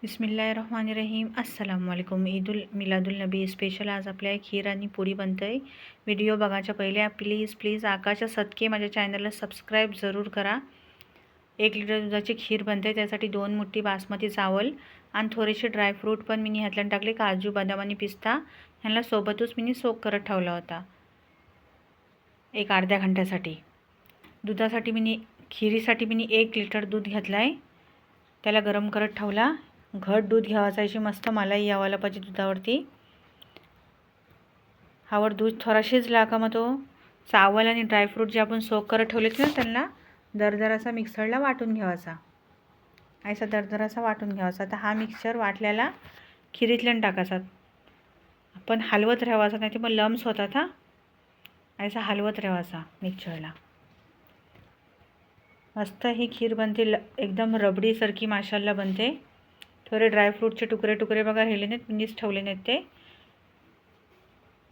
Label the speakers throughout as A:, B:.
A: बिस्मिल्लाहिर्रहमानिर्रहीम अस्सलाम वालेकुम. ईदुल मिलादुल नबी स्पेशल आज आपल्या खीर आणि पुरी बनतं आहे. व्हिडिओ बघायच्या पहिले प्लीज आकाशच्या सदके माझ्या चॅनलला सबस्क्राईब जरूर करा. 1 लिटर दुधाची खीर बनते. त्यासाठी 2 मुठी बासमती चावल आणि थोडेसे ड्रायफ्रूट पण मी ह्यातल्यानं टाकले. काजू, बदाम आणि पिस्ता ह्यांना सोबतच मी सोक करत ठेवला होता एक अर्ध्या घंट्यासाठी. दुधासाठी खिरीसाठी मी 1 लिटर दूध घेतलं आहे. त्याला गरम करत ठेवला. घट दूध घ्यावायचं अशी मस्त मलाई यावायला पाहिजे दुधावरती. हावर दूध थोडा शिजला का मग तो चावल आणि ड्रायफ्रूट जे आपण सोक करत ठेवले ना त्यांना दरदरासा मिक्सरला वाटून घ्यावायचा. असा दरदरासा वाटून घ्यावायचा. आता हा मिक्सर वाटल्याला खिरीतल्यानं टाकायचा. आपण हलवत राहावाचा, नाही तर मग लम्स होतात. असा हलवत राहावाचा मिक्सरला. मस्त ही खीर बनते. एकदम रबडीसारखी माशाल्ला बनते. थोडे ड्रायफ्रूटचे तुकडे बघा राहिले नाहीत, मीच ठेवले नाहीत ते.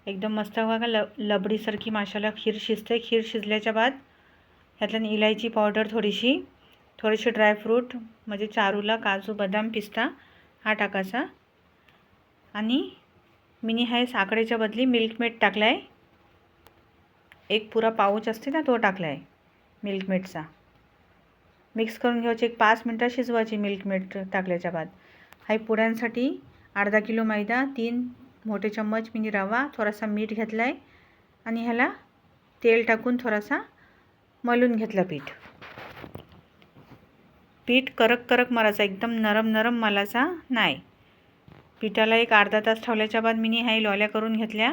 A: एकदम मस्त बघा लबडीसारखी माशाला खीर शिजते. खीर शिजल्याच्या बाद ह्यातल्यानं इलायची पावडर थोडेसे ड्रायफ्रूट म्हणजे चारूला काजू, बदाम, पिस्ता हा टाकायचा. आणि मिनी आहे साखरेच्या बदली मिल्कमेड टाकला आहे. एक पुरा पाऊच असते ना तो टाकला आहे मिल्कमेडचा. मिक्स करून घ्यायची. 5 मिनटं शिजवायची मिल्कमेड टाकल्याच्या बाद. हाई पुड्यांसाठी अर्धा किलो मैदा, 3 मोठे चम्मच मिनी रवा, थोडासा मीठ घेतला आहे आणि ह्याला तेल टाकून थोडासा मलून घेतला. पीठ करक मरायचा. एकदम नरम मलाचा नाही. पिठाला एक अर्धा तास ठेवल्याच्या बाद मिनी हाई लॉल्या करून घेतल्या.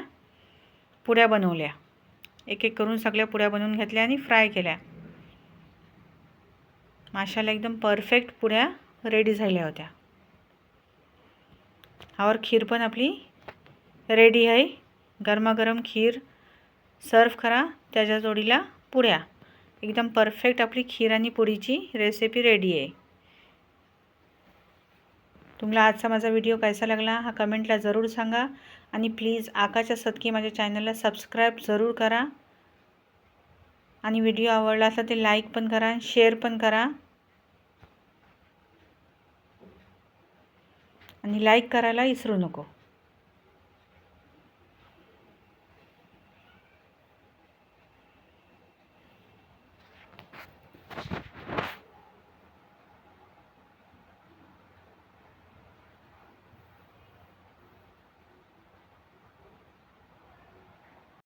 A: पुड्या बनवल्या. एक करून सगळ्या पुड्या बनवून घेतल्या आणि फ्राय केल्या. माशाला एकदम परफेक्ट पुड्या रेडी झाल्या होत्या. और खीर पण आपली रेडी आहे. गरमागरम खीर सर्व करा. त्याच्या जोडीला पुड्या. एकदम परफेक्ट आपली खीर आणि पुरीची रेसिपी रेडी आहे. तुम्हाला आजचा माझा व्हिडिओ कसा लागला हा कमेंटला ज़रूर सांगा. आणि प्लीज आकाशच्या सदके माझ्या चॅनलला सबस्क्राईब ज़रूर करा. आणि व्हिडिओ आवडला असेल तर लाईक पण करा, शेअर पण करा. आणि लाईक करायला विसरू नको.